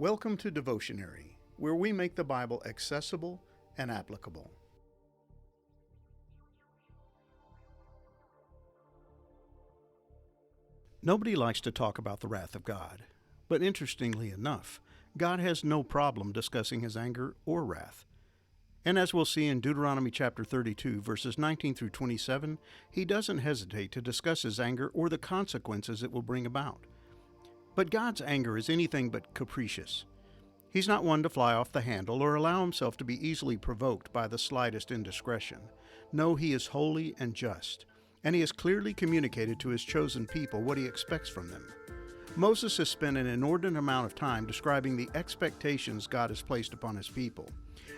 Welcome to Devotionary, where we make the Bible accessible and applicable. Nobody likes to talk about the wrath of God, but interestingly enough, God has no problem discussing his anger or wrath. And as we'll see in Deuteronomy chapter 32, verses 19 through 27, he doesn't hesitate to discuss his anger or the consequences it will bring about. But God's anger is anything but capricious. He's not one to fly off the handle or allow himself to be easily provoked by the slightest indiscretion. No, he is holy and just, and he has clearly communicated to his chosen people what he expects from them. Moses has spent an inordinate amount of time describing the expectations God has placed upon his people.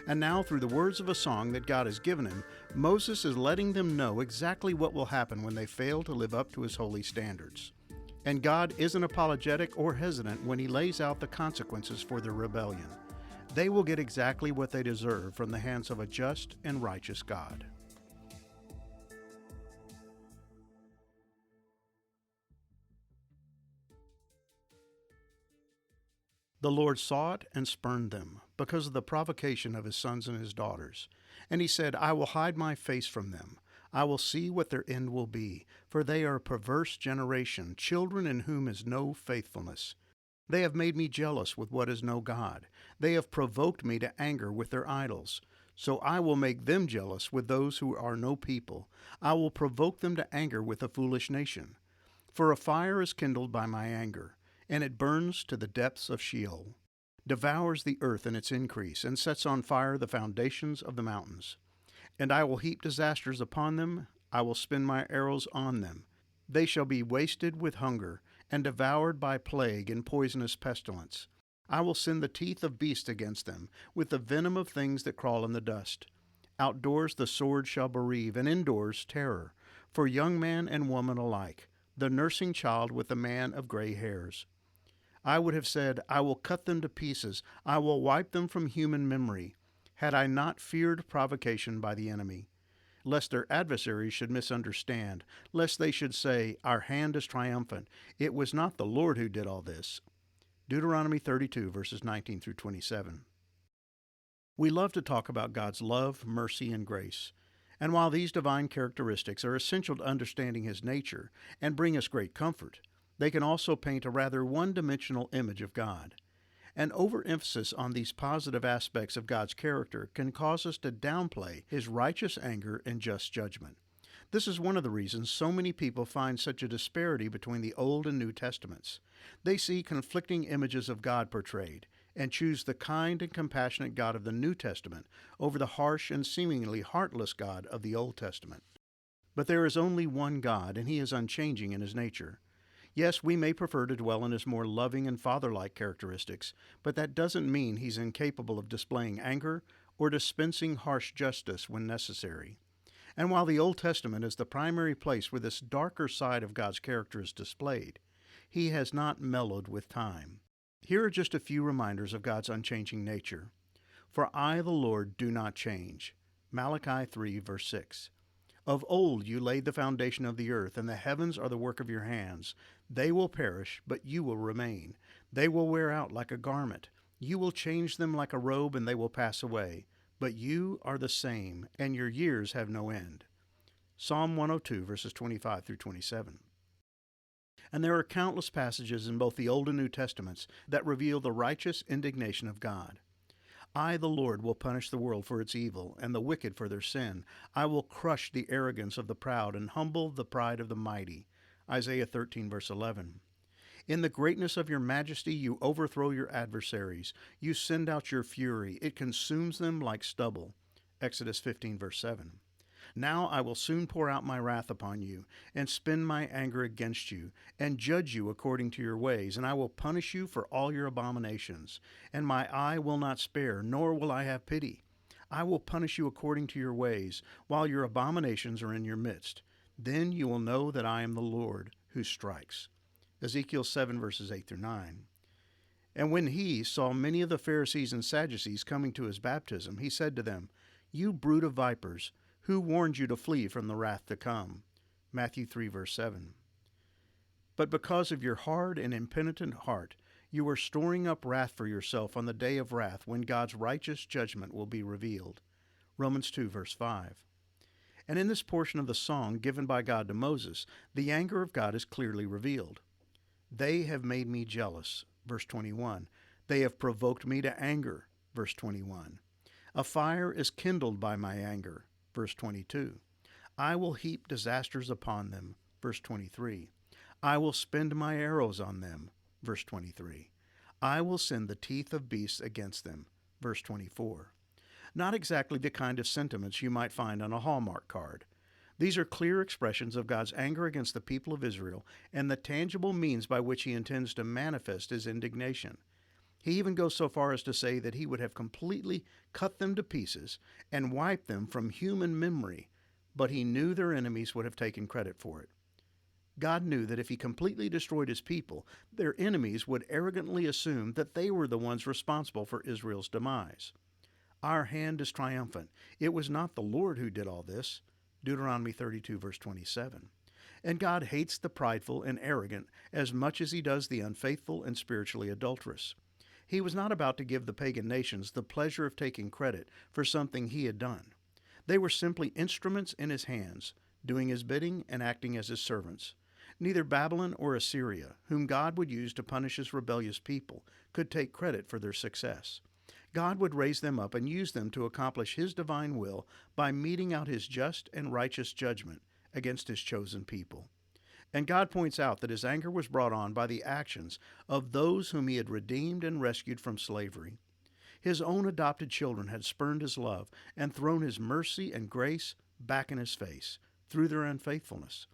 And now, through the words of a song that God has given him, Moses is letting them know exactly what will happen when they fail to live up to his holy standards. And God isn't apologetic or hesitant when he lays out the consequences for their rebellion. They will get exactly what they deserve from the hands of a just and righteous God. The Lord saw it and spurned them, because of the provocation of his sons and his daughters. And he said, I will hide my face from them. I will see what their end will be, for they are a perverse generation, children in whom is no faithfulness. They have made me jealous with what is no God. They have provoked me to anger with their idols. So I will make them jealous with those who are no people. I will provoke them to anger with a foolish nation. For a fire is kindled by my anger, and it burns to the depths of Sheol, devours the earth in its increase, and sets on fire the foundations of the mountains. And I will heap disasters upon them, I will spin my arrows on them. They shall be wasted with hunger, and devoured by plague and poisonous pestilence. I will send the teeth of beasts against them, with the venom of things that crawl in the dust. Outdoors the sword shall bereave, and indoors terror, for young man and woman alike, the nursing child with the man of gray hairs. I would have said, I will cut them to pieces, I will wipe them from human memory, had I not feared provocation by the enemy, lest their adversaries should misunderstand, lest they should say, our hand is triumphant. It was not the Lord who did all this. Deuteronomy 32, verses 19 through 27. We love to talk about God's love, mercy, and grace. And while these divine characteristics are essential to understanding his nature and bring us great comfort, they can also paint a rather one-dimensional image of God. An overemphasis on these positive aspects of God's character can cause us to downplay his righteous anger and just judgment. This is one of the reasons so many people find such a disparity between the Old and New Testaments. They see conflicting images of God portrayed and choose the kind and compassionate God of the New Testament over the harsh and seemingly heartless God of the Old Testament. But there is only one God, and he is unchanging in his nature. Yes, we may prefer to dwell on his more loving and father-like characteristics, but that doesn't mean he's incapable of displaying anger or dispensing harsh justice when necessary. And while the Old Testament is the primary place where this darker side of God's character is displayed, he has not mellowed with time. Here are just a few reminders of God's unchanging nature. For I, the Lord, do not change. Malachi 3, verse 6. Of old you laid the foundation of the earth, and the heavens are the work of your hands. They will perish, but you will remain. They will wear out like a garment. You will change them like a robe, and they will pass away. But you are the same, and your years have no end. Psalm 102, verses 25 through 27. And there are countless passages in both the Old and New Testaments that reveal the righteous indignation of God. I, the Lord, will punish the world for its evil, and the wicked for their sin. I will crush the arrogance of the proud and humble the pride of the mighty. Isaiah 13, verse 11. In the greatness of your majesty you overthrow your adversaries. You send out your fury. It consumes them like stubble. Exodus 15, verse 7. Now I will soon pour out my wrath upon you, and spend my anger against you, and judge you according to your ways, and I will punish you for all your abominations. And my eye will not spare, nor will I have pity. I will punish you according to your ways, while your abominations are in your midst. Then you will know that I am the Lord who strikes. Ezekiel 7, verses 8 through 9. And when he saw many of the Pharisees and Sadducees coming to his baptism, he said to them, You brood of vipers, who warned you to flee from the wrath to come? Matthew 3, verse 7. But because of your hard and impenitent heart, You are storing up wrath for yourself on the day of wrath when God's righteous judgment will be revealed. Romans 2, verse 5. And in this portion of the song given by God to Moses, the anger of God is clearly revealed. They have made me jealous, verse 21. They have provoked me to anger, verse 21. A fire is kindled by my anger, verse 22. I will heap disasters upon them, verse 23. I will spend my arrows on them, verse 23. I will send the teeth of beasts against them, verse 24. Not exactly the kind of sentiments you might find on a Hallmark card. These are clear expressions of God's anger against the people of Israel and the tangible means by which he intends to manifest his indignation. He even goes so far as to say that he would have completely cut them to pieces and wiped them from human memory, but he knew their enemies would have taken credit for it. God knew that if he completely destroyed his people, their enemies would arrogantly assume that they were the ones responsible for Israel's demise. Our hand is triumphant. It was not the Lord who did all this. Deuteronomy 32, verse 27. And God hates the prideful and arrogant as much as he does the unfaithful and spiritually adulterous. He was not about to give the pagan nations the pleasure of taking credit for something he had done. They were simply instruments in his hands, doing his bidding and acting as his servants. Neither Babylon or Assyria, whom God would use to punish his rebellious people, could take credit for their success. God would raise them up and use them to accomplish his divine will by meting out his just and righteous judgment against his chosen people. And God points out that his anger was brought on by the actions of those whom he had redeemed and rescued from slavery. His own adopted children had spurned his love and thrown his mercy and grace back in his face through their unfaithfulness.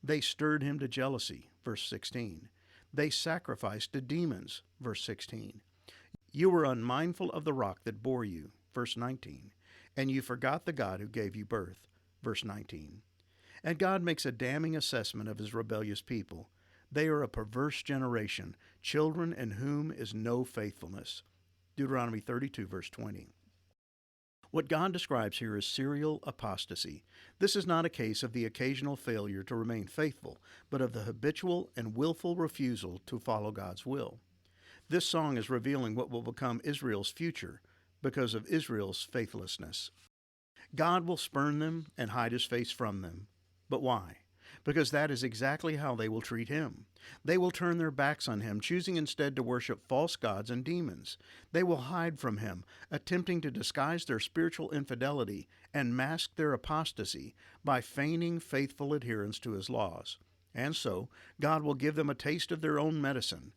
They stirred him to jealousy, verse 16. They sacrificed to demons, verse 16. You were unmindful of the rock that bore you, verse 19, and you forgot the God who gave you birth, verse 19. And God makes a damning assessment of his rebellious people. They are a perverse generation, children in whom is no faithfulness. Deuteronomy 32, verse 20. What God describes here is serial apostasy. This is not a case of the occasional failure to remain faithful, but of the habitual and willful refusal to follow God's will. This song is revealing what will become Israel's future because of Israel's faithlessness. God will spurn them and hide his face from them. But why? Because that is exactly how they will treat him. They will turn their backs on him, choosing instead to worship false gods and demons. They will hide from him, attempting to disguise their spiritual infidelity and mask their apostasy by feigning faithful adherence to his laws. And so, God will give them a taste of their own medicine.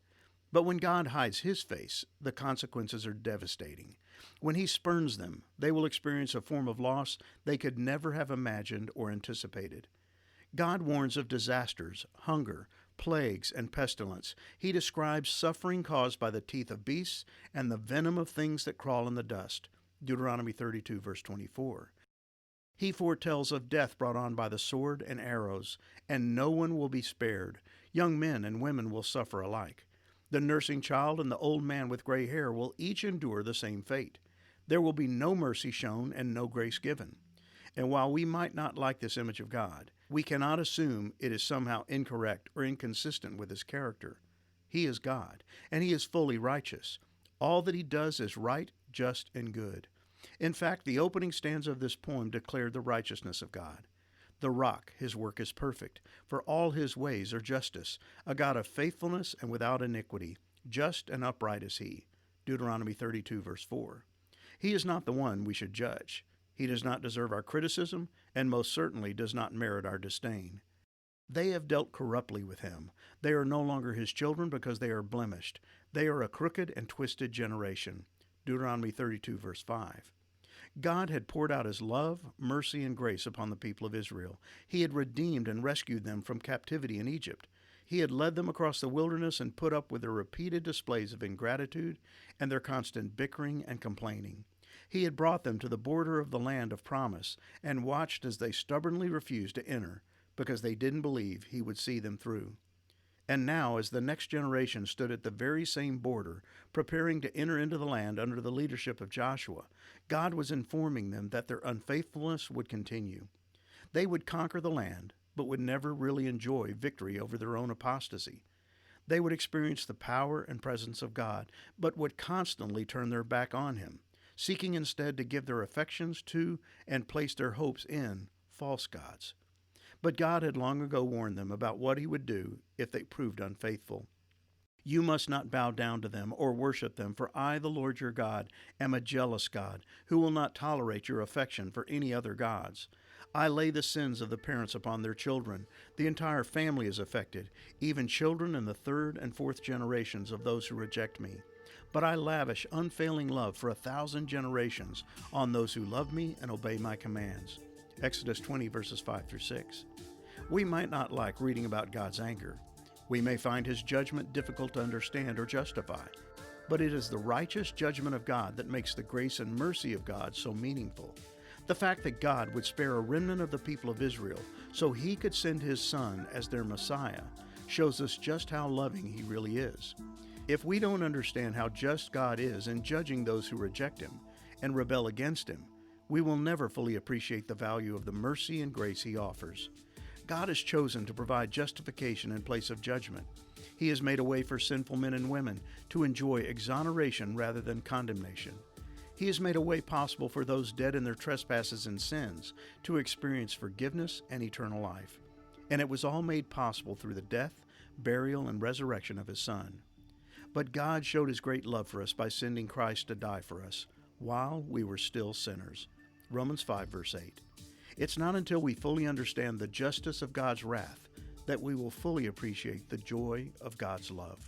But when God hides his face, the consequences are devastating. When he spurns them, they will experience a form of loss they could never have imagined or anticipated. God warns of disasters, hunger, plagues, and pestilence. He describes suffering caused by the teeth of beasts and the venom of things that crawl in the dust. Deuteronomy 32, verse 24. He foretells of death brought on by the sword and arrows, and no one will be spared. Young men and women will suffer alike. The nursing child and the old man with gray hair will each endure the same fate. There will be no mercy shown and no grace given. And while we might not like this image of God, we cannot assume it is somehow incorrect or inconsistent with his character. He is God, and he is fully righteous. All that he does is right, just, and good. In fact, the opening stanza of this poem declared the righteousness of God. The rock, his work is perfect, for all his ways are justice, a God of faithfulness and without iniquity, just and upright is he. Deuteronomy 32, verse 4. He is not the one we should judge. He does not deserve our criticism, and most certainly does not merit our disdain. They have dealt corruptly with him. They are no longer his children because they are blemished. They are a crooked and twisted generation. Deuteronomy 32, verse 5. God had poured out his love, mercy, and grace upon the people of Israel. He had redeemed and rescued them from captivity in Egypt. He had led them across the wilderness and put up with their repeated displays of ingratitude and their constant bickering and complaining. He had brought them to the border of the land of promise and watched as they stubbornly refused to enter because they didn't believe he would see them through. And now, as the next generation stood at the very same border, preparing to enter into the land under the leadership of Joshua, God was informing them that their unfaithfulness would continue. They would conquer the land, but would never really enjoy victory over their own apostasy. They would experience the power and presence of God, but would constantly turn their back on Him, seeking instead to give their affections to and place their hopes in false gods. But God had long ago warned them about what He would do if they proved unfaithful. You must not bow down to them or worship them, for I, the Lord your God, am a jealous God, who will not tolerate your affection for any other gods. I lay the sins of the parents upon their children. The entire family is affected, even children in the third and fourth generations of those who reject me. But I lavish unfailing love for 1,000 generations on those who love me and obey my commands. Exodus 20, verses 5 through 6. We might not like reading about God's anger. We may find His judgment difficult to understand or justify, but it is the righteous judgment of God that makes the grace and mercy of God so meaningful. The fact that God would spare a remnant of the people of Israel so He could send His Son as their Messiah shows us just how loving He really is. If we don't understand how just God is in judging those who reject Him and rebel against Him, we will never fully appreciate the value of the mercy and grace He offers. God has chosen to provide justification in place of judgment. He has made a way for sinful men and women to enjoy exoneration rather than condemnation. He has made a way possible for those dead in their trespasses and sins to experience forgiveness and eternal life. And it was all made possible through the death, burial, and resurrection of His Son. But God showed His great love for us by sending Christ to die for us while we were still sinners. Romans 5, verse 8. It's not until we fully understand the justice of God's wrath that we will fully appreciate the joy of God's love.